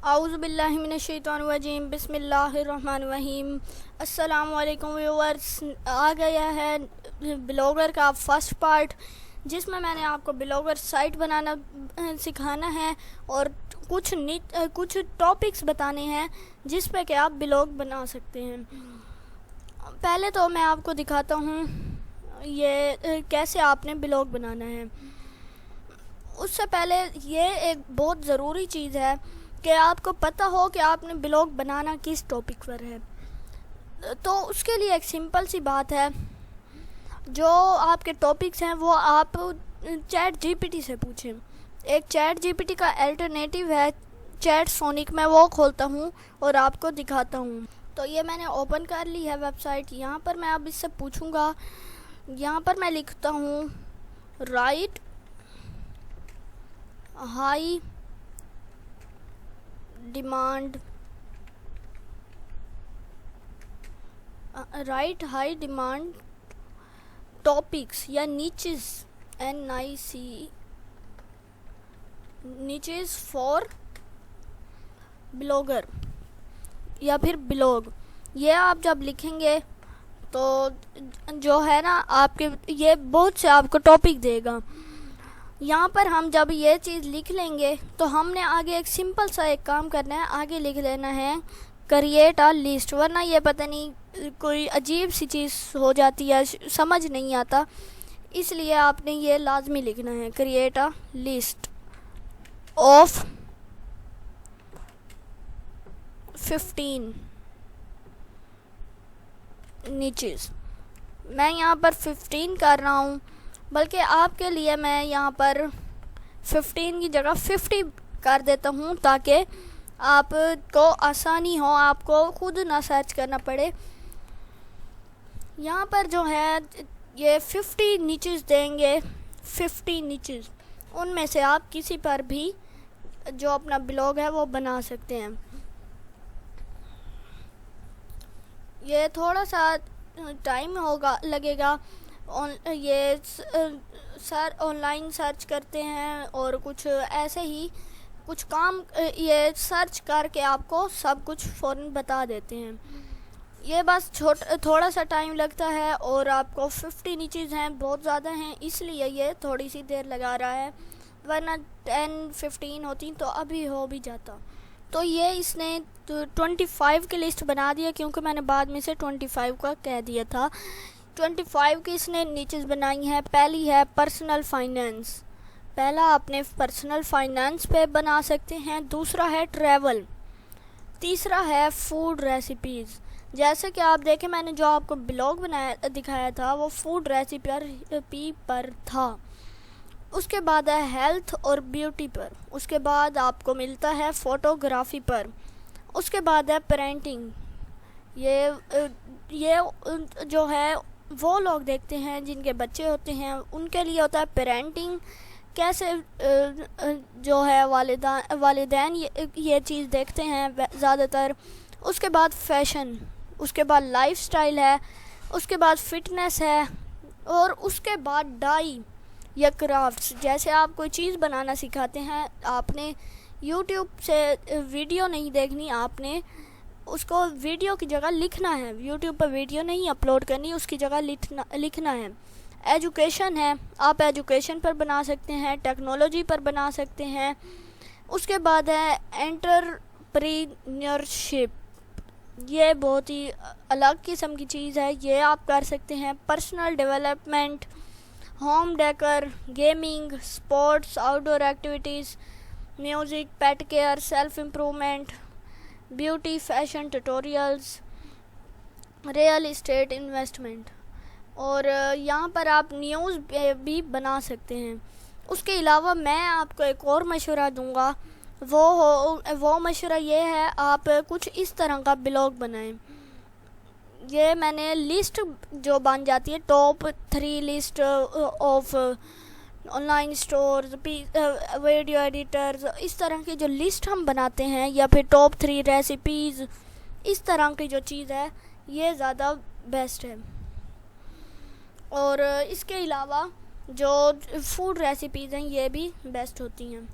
आऊज़ु बिल्लाहि मिनश्शैतानिर्रजीम बिस्मिल्लाहिर्रहमानिर्रहीम। अस्सलामु अलैकुम व्यूअर्स। आ गया है ब्लॉगर का फर्स्ट पार्ट, जिसमें मैंने आपको ब्लॉगर साइट बनाना सिखाना है और कुछ टॉपिक्स बताने हैं जिस पे कि आप ब्लॉग बना सकते हैं। पहले तो मैं आपको दिखाता हूँ ये कैसे आपने ब्लॉग बनाना है। उससे पहले ये एक बहुत ज़रूरी चीज़ है कि आपको पता हो कि आपने ब्लॉग बनाना किस टॉपिक पर है। तो उसके लिए एक सिंपल सी बात है, जो आपके टॉपिक्स हैं वो आप चैट जीपीटी से पूछें। एक चैट जीपीटी का अल्टरनेटिव है चैट सोनिक, मैं वो खोलता हूँ और आपको दिखाता हूँ। तो ये मैंने ओपन कर ली है वेबसाइट। यहाँ पर मैं अब इससे पूछूँगा, यहाँ पर मैं लिखता हूँ राइट हाई डिमांड टॉपिक्स या नीचेस नीचेस फॉर ब्लॉगर या फिर ब्लॉग। ये आप जब लिखेंगे तो जो है ना आपके ये बहुत से आपको टॉपिक देगा। यहाँ पर हम जब ये चीज़ लिख लेंगे तो हमने आगे एक सिंपल सा एक काम करना है, आगे लिख लेना है क्रिएट अ लिस्ट, वरना ये पता नहीं कोई अजीब सी चीज़ हो जाती है, समझ नहीं आता। इसलिए आपने ये लाजमी लिखना है create a list of 15 niches. मैं यहाँ पर 15 कर रहा हूँ, बल्कि आपके लिए मैं यहाँ पर 15 की जगह 50 कर देता हूँ ताकि आपको आसानी हो, आपको खुद ना सर्च करना पड़े। यहाँ पर जो है ये 50 नीचेस देंगे, 50 नीचेस, उनमें से आप किसी पर भी जो अपना ब्लॉग है वो बना सकते हैं। ये थोड़ा सा टाइम लगेगा। ये सर ऑनलाइन सर्च करते हैं और कुछ ऐसे ही कुछ काम ये सर्च करके आपको सब कुछ फ़ौरन बता देते हैं। ये बस थोड़ा सा टाइम लगता है और आपको 50 नीचेस हैं, बहुत ज़्यादा हैं, इसलिए ये थोड़ी सी देर लगा रहा है, वरना 10-15 होती तो अभी हो भी जाता। तो ये इसने 25 की लिस्ट बना दिया, क्योंकि मैंने बाद में से 25 का कह दिया था। 25 की इसने नीचेस बनाई है। पहली है पर्सनल फाइनेंस, पहला आपने पर्सनल फाइनेंस पे बना सकते हैं। दूसरा है ट्रैवल, तीसरा है फूड रेसिपीज़। जैसे कि आप देखें, मैंने जो आपको ब्लॉग दिखाया था वो फूड रेसिपी पर था। उसके बाद है हेल्थ और ब्यूटी पर। उसके बाद आपको मिलता है फ़ोटोग्राफी पर। उसके बाद है पेरेंटिंग। ये जो है वो लोग देखते हैं जिनके बच्चे होते हैं, उनके लिए होता है पेरेंटिंग, कैसे जो है वालिदैन ये चीज़ देखते हैं ज़्यादातर। उसके बाद फैशन, उसके बाद लाइफस्टाइल है, उसके बाद फिटनेस है, और उसके बाद डाई या क्राफ्ट्स। जैसे आप कोई चीज़ बनाना सिखाते हैं, आपने यूट्यूब से वीडियो नहीं देखनी, आपने उसको वीडियो की जगह लिखना है। यूट्यूब पर वीडियो नहीं अपलोड करनी, उसकी जगह लिखना है। एजुकेशन है, आप एजुकेशन पर बना सकते हैं, टेक्नोलॉजी पर बना सकते हैं। उसके बाद है एंटरप्रेन्योरशिप, ये बहुत ही अलग किस्म की चीज़ है, ये आप कर सकते हैं। Personal development, home decor, gaming, sports, outdoor activities, music, pet care, self improvement, beauty, fashion, tutorials, real estate investment. और यहाँ पर आप न्यूज़ भी बना सकते हैं। उसके अलावा मैं आपको एक और मशवरा दूँगा, वो मशवरा ये है, आप कुछ इस तरह का ब्लॉग बनाएं। ये मैंने लिस्ट जो बन जाती है, top 3 list of online stores, video editors, इस तरह की जो लिस्ट हम बनाते हैं, या फिर टॉप 3 रेसिपीज़, इस तरह की जो चीज़ है ये ज़्यादा बेस्ट है। और इसके अलावा जो फूड रेसिपीज़ हैं ये भी बेस्ट होती हैं।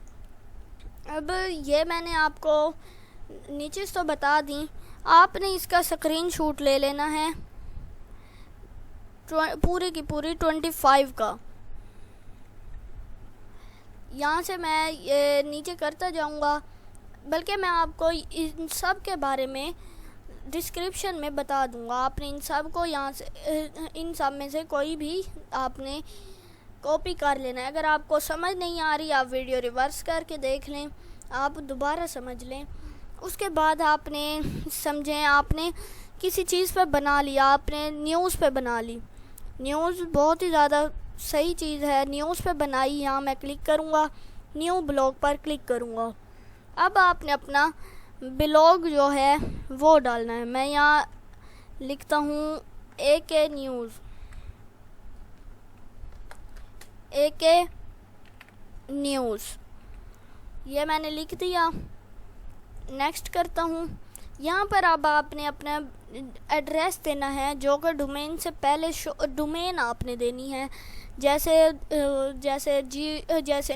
अब ये मैंने आपको नीचे तो बता दी, आपने इसका स्क्रीनशॉट ले लेना है पूरी की पूरी 25 का। यहाँ से मैं ये नीचे करता जाऊँगा, बल्कि मैं आपको इन सब के बारे में डिस्क्रिप्शन में बता दूँगा। आपने इन सब को यहाँ से इन सब में से कोई भी आपने कॉपी कर लेना है। अगर आपको समझ नहीं आ रही, आप वीडियो रिवर्स करके देख लें, आप दोबारा समझ लें। उसके बाद आपने समझें, आपने किसी चीज़ पर बना लिया, आपने न्यूज़ पे बना ली। न्यूज़ बहुत ही ज़्यादा सही चीज़ है। न्यूज़ पे बनाई, यहाँ मैं क्लिक करूँगा, न्यू ब्लॉग पर क्लिक करूँगा। अब आपने अपना ब्लॉग जो है वो डालना है। मैं यहाँ लिखता हूँ AK न्यूज़, AK न्यूज़, ये मैंने लिख दिया। नेक्स्ट करता हूँ। यहाँ पर अब आपने अपना एड्रेस देना है, जो कि डोमेन से पहले डोमेन आपने देनी है, जैसे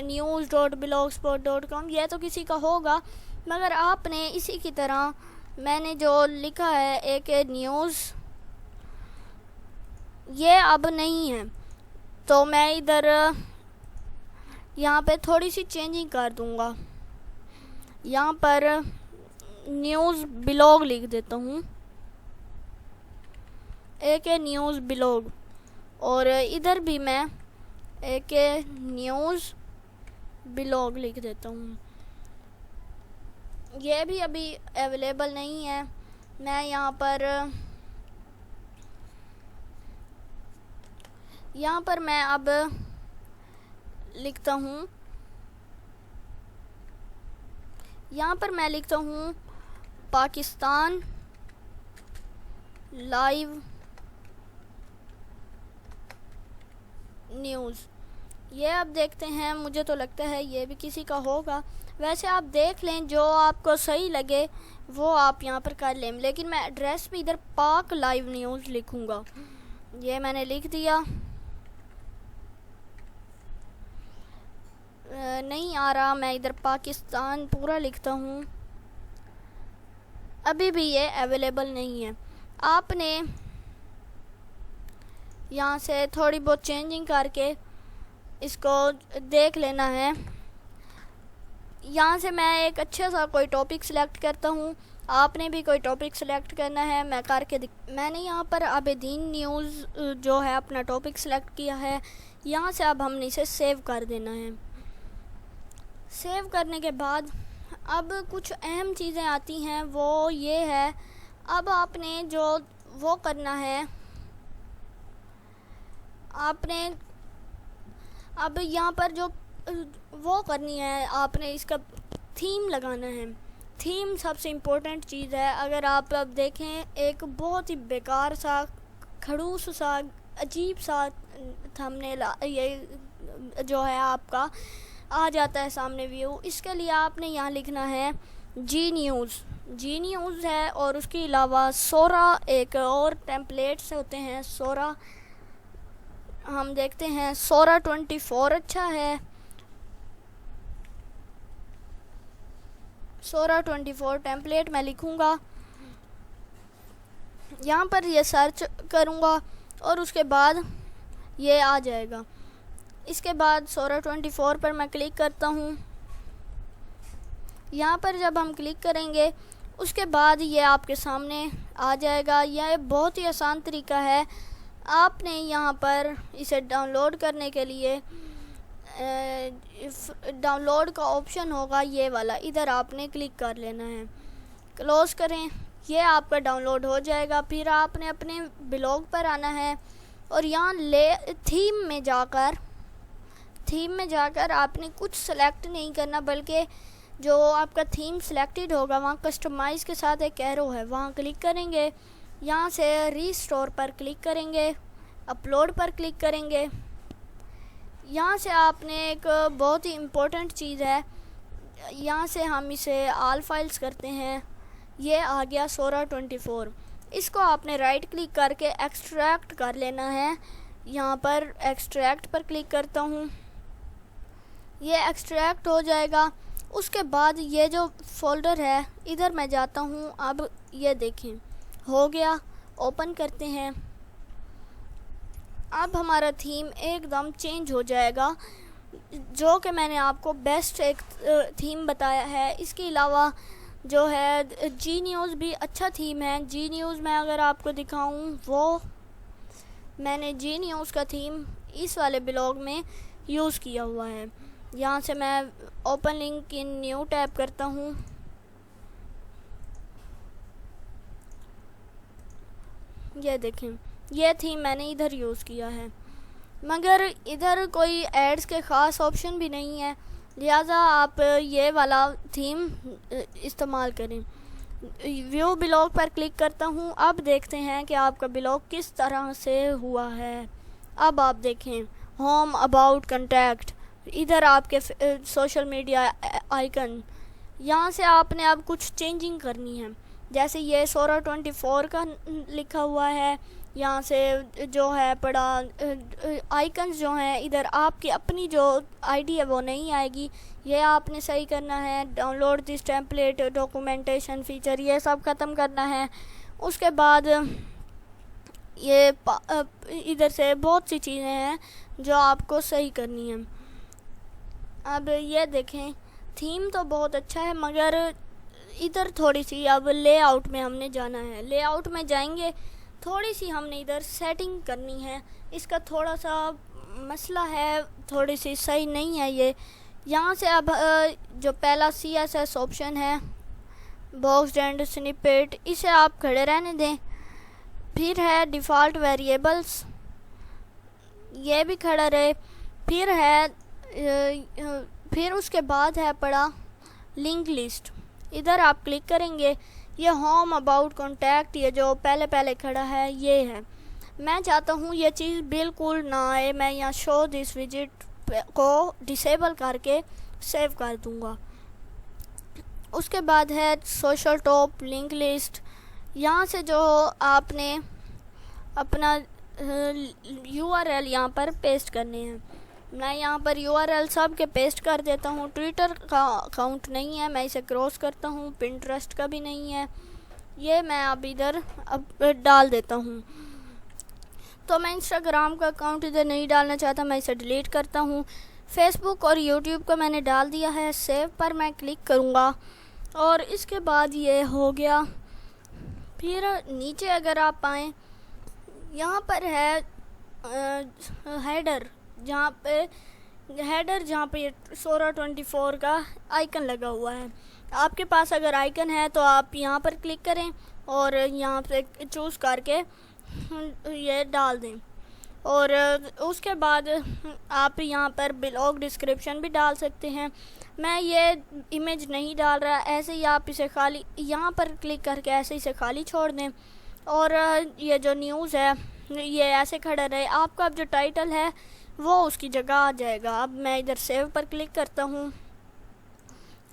news.blogspot.com। यह तो किसी का होगा, मगर आपने इसी की तरह मैंने जो लिखा है AK न्यूज़, ये अब नहीं है, तो मैं इधर यहाँ पे थोड़ी सी चेंजिंग कर दूँगा। यहाँ पर न्यूज़ ब्लॉग लिख देता हूँ, AK न्यूज़ ब्लॉग, और इधर भी मैं AK न्यूज़ ब्लॉग लिख देता हूँ। ये भी अभी अवेलेबल नहीं है। मैं यहाँ पर मैं अब लिखता हूँ, यहाँ पर मैं लिखता हूँ पाकिस्तान लाइव न्यूज़। ये अब देखते हैं, मुझे तो लगता है ये भी किसी का होगा। वैसे आप देख लें, जो आपको सही लगे वो आप यहाँ पर कर लें, लेकिन मैं एड्रेस भी इधर पाक लाइव न्यूज़ लिखूँगा। ये मैंने लिख दिया। नहीं आ रहा, मैं इधर पाकिस्तान पूरा लिखता हूँ। अभी भी ये अवेलेबल नहीं है। आपने यहाँ से थोड़ी बहुत चेंजिंग करके इसको देख लेना है। यहाँ से मैं एक अच्छा सा कोई टॉपिक सिलेक्ट करता हूँ, आपने भी कोई टॉपिक सिलेक्ट करना है। मैं करके मैंने यहाँ पर आबिदीन न्यूज़ जो है अपना टॉपिक सिलेक्ट किया है। यहाँ से अब हमने इसे सेव कर देना है। सेव करने के बाद अब कुछ अहम चीज़ें आती हैं, वो ये है, अब आपने जो वो करना है, आपने अब यहाँ पर जो वो करनी है, आपने इसका थीम लगाना है। थीम सबसे इम्पोर्टेंट चीज़ है। अगर आप अब देखें, एक बहुत ही बेकार सा, खड़ूस सा, अजीब सा थंबनेल ये जो है आपका आ जाता है सामने व्यू। इसके लिए आपने यहाँ लिखना है जी न्यूज़ है, और उसके अलावा सोरा एक और टेम्पलेट्स होते हैं। सोरा हम देखते हैं, सोरा 24 अच्छा है। सोरा 24 टेम्पलेट मैं लिखूँगा, यहाँ पर ये सर्च करूँगा और उसके बाद ये आ जाएगा। इसके बाद सोरा 24 पर मैं क्लिक करता हूँ। यहाँ पर जब हम क्लिक करेंगे, उसके बाद ये आपके सामने आ जाएगा। यह बहुत ही आसान तरीका है। आपने यहाँ पर इसे डाउनलोड करने के लिए डाउनलोड का ऑप्शन होगा, ये वाला, इधर आपने क्लिक कर लेना है। क्लोज करें, ये आपका डाउनलोड हो जाएगा। फिर आपने अपने ब्लॉग पर आना है और यहाँ थीम में जाकर आपने कुछ सेलेक्ट नहीं करना, बल्कि जो आपका थीम सेलेक्टेड होगा वहाँ कस्टमाइज़ के साथ एक एरो है, वहाँ क्लिक करेंगे। यहाँ से रीस्टोर पर क्लिक करेंगे, अपलोड पर क्लिक करेंगे। यहाँ से आपने एक बहुत ही इम्पोर्टेंट चीज़ है, यहाँ से हम इसे ऑल फाइल्स करते हैं। ये आ गया सोरा 24। इसको आपने राइट क्लिक करके एक्सट्रैक्ट कर लेना है। यहाँ पर एक्सट्रैक्ट पर क्लिक करता हूँ, ये एक्सट्रैक्ट हो जाएगा। उसके बाद ये जो फोल्डर है इधर मैं जाता हूँ। अब ये देखें हो गया, ओपन करते हैं। अब हमारा थीम एकदम चेंज हो जाएगा, जो कि मैंने आपको बेस्ट एक थीम बताया है। इसके अलावा जो है जी न्यूज़ भी अच्छा थीम है। जी न्यूज़ मैं अगर आपको दिखाऊं, वो मैंने जी न्यूज़ का थीम इस वाले ब्लॉग में यूज़ किया हुआ है। यहाँ से मैं open link in new tap करता हूँ। ये देखें, ये थीम मैंने इधर यूज़ किया है, मगर इधर कोई एड्स के ख़ास ऑप्शन भी नहीं है, लिहाजा आप ये वाला थीम इस्तेमाल करें। व्यू ब्लॉग पर क्लिक करता हूँ। अब देखते हैं कि आपका ब्लॉग किस तरह से हुआ है। अब आप देखें होम, अबाउट, कॉन्टैक्ट, इधर आपके सोशल मीडिया आइकन। यहाँ से आपने अब कुछ चेंजिंग करनी है, जैसे ये सोरा 24 का लिखा हुआ है। यहाँ से जो है पड़ा आइकन्स जो हैं, इधर आपकी अपनी जो आईडी है वो नहीं आएगी, ये आपने सही करना है। Download this template, documentation feature, ये सब ख़त्म करना है। उसके बाद ये इधर से बहुत सी चीज़ें हैं जो आपको सही करनी है। अब ये देखें, थीम तो बहुत अच्छा है, मगर इधर थोड़ी सी अब लेआउट में हमने जाना है। लेआउट में जाएंगे, थोड़ी सी हमने इधर सेटिंग करनी है। इसका थोड़ा सा मसला है, थोड़ी सी सही नहीं है ये। यहाँ से अब जो पहला CSS ऑप्शन है, बॉक्स एंड स्निपेट, इसे आप खड़े रहने दें। फिर है डिफ़ॉल्ट वेरिएबल्स, ये भी खड़ा रहे। फिर है फिर उसके बाद है पड़ा लिंक लिस्ट, इधर आप क्लिक करेंगे। ये होम, अबाउट, कॉन्टैक्ट, ये जो पहले पहले खड़ा है ये है। मैं चाहता हूँ ये चीज़ बिल्कुल ना आए। मैं यहाँ शो दिस विजिट को डिसेबल करके सेव कर दूँगा। उसके बाद है सोशल टॉप, लिंक लिस्ट। यहाँ से जो आपने अपना URL यहाँ पर पेस्ट करने हैं। मैं यहाँ पर URL सब के पेस्ट कर देता हूँ। ट्विटर का अकाउंट नहीं है, मैं इसे क्रॉस करता हूँ। पिंटरेस्ट का भी नहीं है, ये मैं अब इधर अब डाल देता हूँ। तो मैं इंस्टाग्राम का अकाउंट इधर नहीं डालना चाहता, मैं इसे डिलीट करता हूँ। फेसबुक और यूट्यूब का मैंने डाल दिया है। सेव पर मैं क्लिक करूँगा और इसके बाद ये हो गया। फिर नीचे अगर आप आएँ, यहाँ पर है हेडर, जहाँ पे सोरा 24 का आइकन लगा हुआ है। आपके पास अगर आइकन है तो आप यहाँ पर क्लिक करें और यहाँ पे चूज़ करके ये डाल दें। और उसके बाद आप यहाँ पर ब्लॉग डिस्क्रिप्शन भी डाल सकते हैं। मैं ये इमेज नहीं डाल रहा, ऐसे ही आप इसे खाली यहाँ पर क्लिक करके ऐसे इसे खाली छोड़ दें। और ये जो न्यूज़ है ये ऐसे खड़ा रहे। आपका अब जो टाइटल है वो उसकी जगह आ जाएगा। अब मैं इधर सेव पर क्लिक करता हूँ।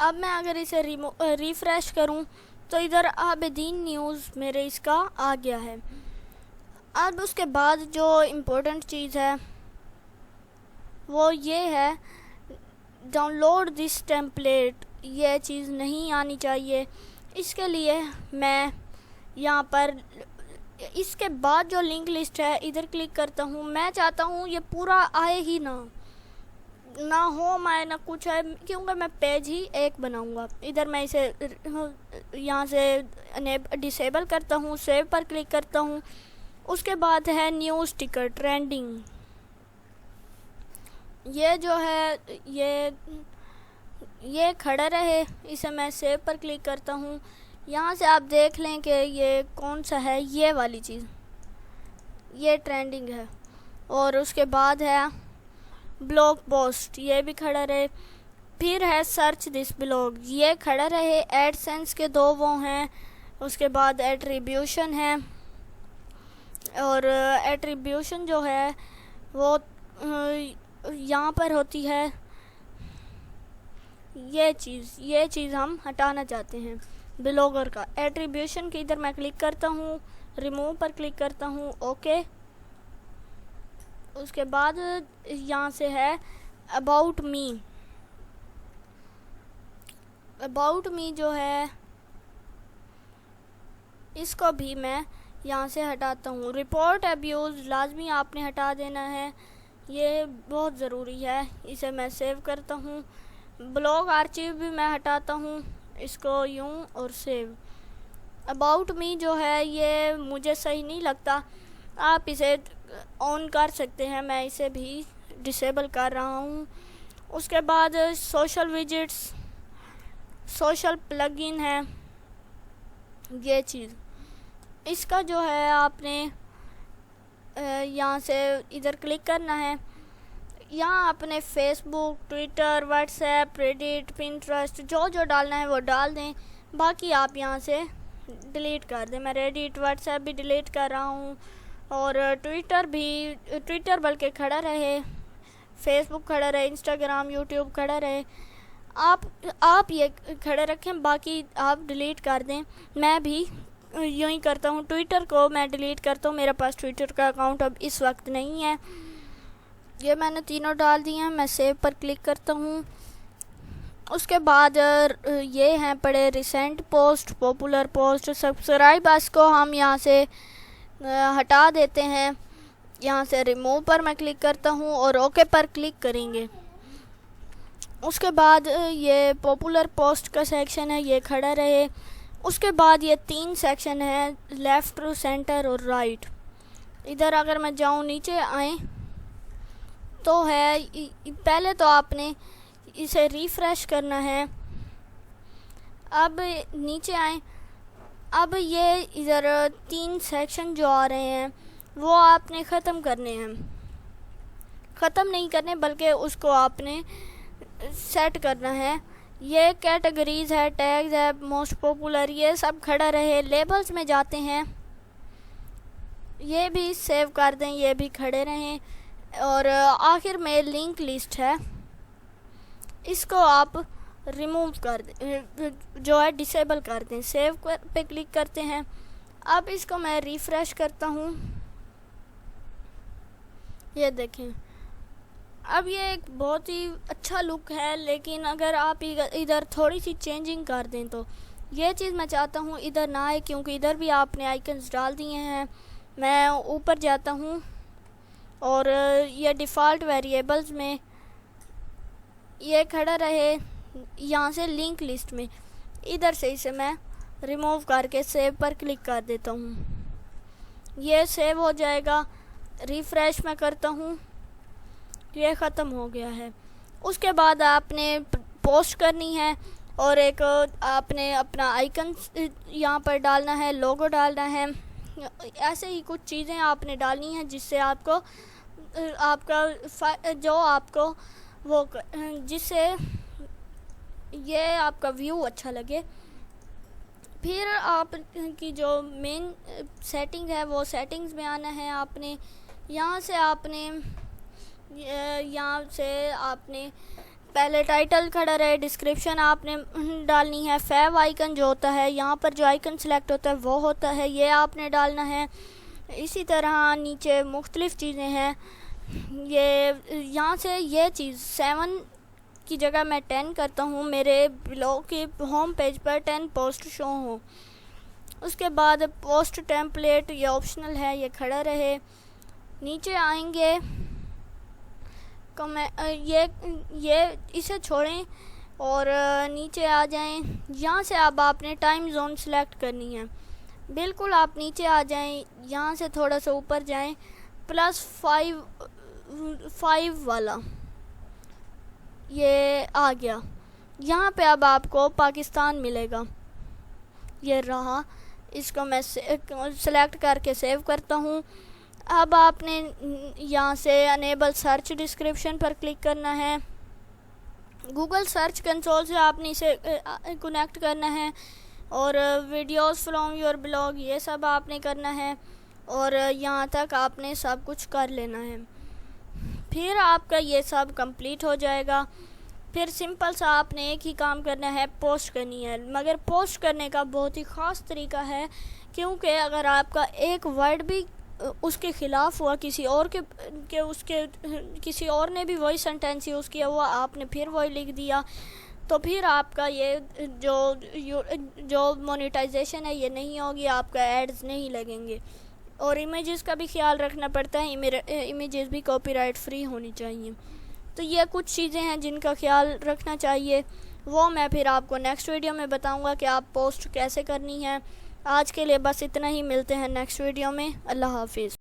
अब मैं अगर इसे रिफ़्रेश करूँ तो इधर आबिदीन न्यूज़ मेरे इसका आ गया है। अब उसके बाद जो इम्पोर्टेंट चीज़ है वो ये है, डाउनलोड दिस टेम्पलेट, ये चीज़ नहीं आनी चाहिए। इसके लिए मैं यहाँ पर इसके बाद जो लिंक लिस्ट है इधर क्लिक करता हूँ। मैं चाहता हूँ ये पूरा आए ही ना होम आए ना कुछ है, क्योंकि मैं पेज ही एक बनाऊँगा। इधर मैं इसे यहाँ से डिसेबल करता हूँ, सेव पर क्लिक करता हूँ। उसके बाद है न्यूज़ टिकर ट्रेंडिंग, ये जो है ये खड़ा रहे। इसे मैं सेव पर क्लिक करता हूँ। यहाँ से आप देख लें कि ये कौन सा है, ये वाली चीज़, ये ट्रेंडिंग है। और उसके बाद है ब्लॉग पोस्ट, ये भी खड़ा रहे। फिर है सर्च दिस ब्लॉग, ये खड़ा रहे। एडसेंस के दो वो हैं। उसके बाद एट्रीब्यूशन है, और एट्रीब्यूशन जो है वो यहाँ पर होती है। ये चीज़ हम हटाना चाहते हैं ब्लॉगर का। एट्रीब्यूशन की इधर मैं क्लिक करता हूँ, रिमूव पर क्लिक करता हूँ, ओके। उसके बाद यहाँ से है अबाउट मी, अबाउट मी जो है इसको भी मैं यहाँ से हटाता हूँ। रिपोर्ट अब्यूज़ लाजमी आपने हटा देना है, ये बहुत ज़रूरी है। इसे मैं सेव करता हूँ। ब्लॉग आर्चिव भी मैं हटाता हूँ, इसको यूँ और सेव। अबाउट मी जो है ये मुझे सही नहीं लगता, आप इसे ऑन कर सकते हैं, मैं इसे भी डिसेबल कर रहा हूँ। उसके बाद सोशल विजिट्स, सोशल प्लगइन है ये चीज़, इसका जो है आपने यहाँ से इधर क्लिक करना है। यहाँ आपने Facebook, Twitter, WhatsApp, Reddit, Pinterest जो जो डालना है वो डाल दें, बाकी आप यहाँ से डिलीट कर दें। मैं रेडिट, व्हाट्सएप भी डिलीट कर रहा हूँ और ट्विटर बल्कि खड़ा रहे, फेसबुक खड़ा रहे, इंस्टाग्राम, यूट्यूब खड़ा रहे, आप ये खड़े रखें, बाकी आप डिलीट कर दें। मैं भी यूँ ही करता हूँ, ट्विटर को मैं डिलीट करता हूँ, मेरे पास ट्विटर का अकाउंट अब इस वक्त नहीं है। ये मैंने तीनों डाल दिए हैं, मैं सेव पर क्लिक करता हूँ। उसके बाद ये हैं पड़े recent post, popular post, subscribers को हम यहाँ से हटा देते हैं। यहाँ से रिमूव पर मैं क्लिक करता हूँ और ओके पर क्लिक करेंगे। उसके बाद ये पॉपुलर पोस्ट का सेक्शन है, ये खड़ा रहे। उसके बाद ये 3 सेक्शन है, लेफ़्ट, सेंटर और राइट। इधर अगर मैं जाऊँ नीचे आए तो है, पहले तो आपने इसे रिफ़्रेश करना है। अब नीचे आए, अब ये इधर 3 सेक्शन जो आ रहे हैं वो आपने ख़त्म करने हैं, ख़त्म नहीं करने बल्कि उसको आपने सेट करना है। ये कैटेगरीज़ है, टैग्स है, मोस्ट पॉपुलर, ये सब खड़ा रहे। लेबल्स में जाते हैं, ये भी सेव कर दें, ये भी खड़े रहें। और आखिर में लिंक लिस्ट है, इसको आप रिमूव कर दें, जो है डिसेबल कर दें। सेव पे क्लिक करते हैं। अब इसको मैं रिफ़्रेश करता हूँ, ये देखें, अब ये एक बहुत ही अच्छा लुक है, लेकिन अगर आप इधर थोड़ी सी चेंजिंग कर दें तो ये चीज़ मैं चाहता हूँ इधर ना आए, क्योंकि इधर भी आपने आइकन्स डाल दिए हैं। मैं ऊपर जाता हूँ और ये डिफ़ॉल्ट वेरिएबल्स में ये खड़ा रहे, यहाँ से लिंक लिस्ट में, इधर से इसे मैं रिमूव करके सेव पर क्लिक कर देता हूँ। ये सेव हो जाएगा। रिफ़्रेश मैं करता हूँ, ये ख़त्म हो गया है। उसके बाद आपने पोस्ट करनी है और एक आपने अपना आइकन यहाँ पर डालना है, लोगो डालना है, ऐसे ही कुछ चीज़ें आपने डालनी हैं जिससे आपको जिससे ये आपका व्यू अच्छा लगे। फिर आपकी जो मेन सेटिंग है वो सेटिंग्स में आना है आपने। यहाँ से आपने पहले टाइटल खड़ा रहे, डिस्क्रिप्शन आपने डालनी है, फेव आइकन जो होता है, यहाँ पर जो आइकन सेलेक्ट होता है वो होता है, ये आपने डालना है। इसी तरह नीचे मुख्तलिफ़ चीज़ें हैं, ये यहाँ से ये चीज़ 7 की जगह मैं 10 करता हूँ, मेरे ब्लॉग के होम पेज पर 10 पोस्ट शो हो। उसके बाद पोस्ट टेम्पलेट, ये ऑप्शनल है, ये खड़ा रहे। नीचे आएंगे, ये इसे छोड़ें और नीचे आ जाएं। यहाँ से अब आपने टाइम जोन सेलेक्ट करनी है, बिल्कुल आप नीचे आ जाएं, यहाँ से थोड़ा सा ऊपर जाएं, +5 वाला ये आ गया। यहाँ पे अब आपको पाकिस्तान मिलेगा, ये रहा। इसको मैं सेलेक्ट करके सेव करता हूँ। अब आपने यहाँ से अनेबल सर्च डिस्क्रिप्शन पर क्लिक करना है। गूगल सर्च कंसोल से आपने इसे कनेक्ट करना है और वीडियोस फ्रॉम योर ब्लॉग ये सब आपने करना है और यहाँ तक आपने सब कुछ कर लेना है। फिर आपका ये सब कंप्लीट हो जाएगा। फिर सिंपल सा आपने एक ही काम करना है, पोस्ट करनी है। मगर पोस्ट करने का बहुत ही ख़ास तरीका है, क्योंकि अगर आपका एक वर्ड भी उसके ख़िलाफ़ हुआ, किसी और ने भी वही सेंटेंस यूज़ किया हुआ, आपने फिर वही लिख दिया, तो फिर आपका ये जो मोनेटाइजेशन है ये नहीं होगी, आपका एड्स नहीं लगेंगे। और इमेजेस का भी ख्याल रखना पड़ता है, इमेजेस भी कॉपीराइट फ्री होनी चाहिए। तो ये कुछ चीज़ें हैं जिनका ख्याल रखना चाहिए, वो मैं फिर आपको नेक्स्ट वीडियो में बताऊंगा कि आप पोस्ट कैसे करनी है। आज के लिए बस इतना ही, मिलते हैं नेक्स्ट वीडियो में। अल्लाह हाफिज़।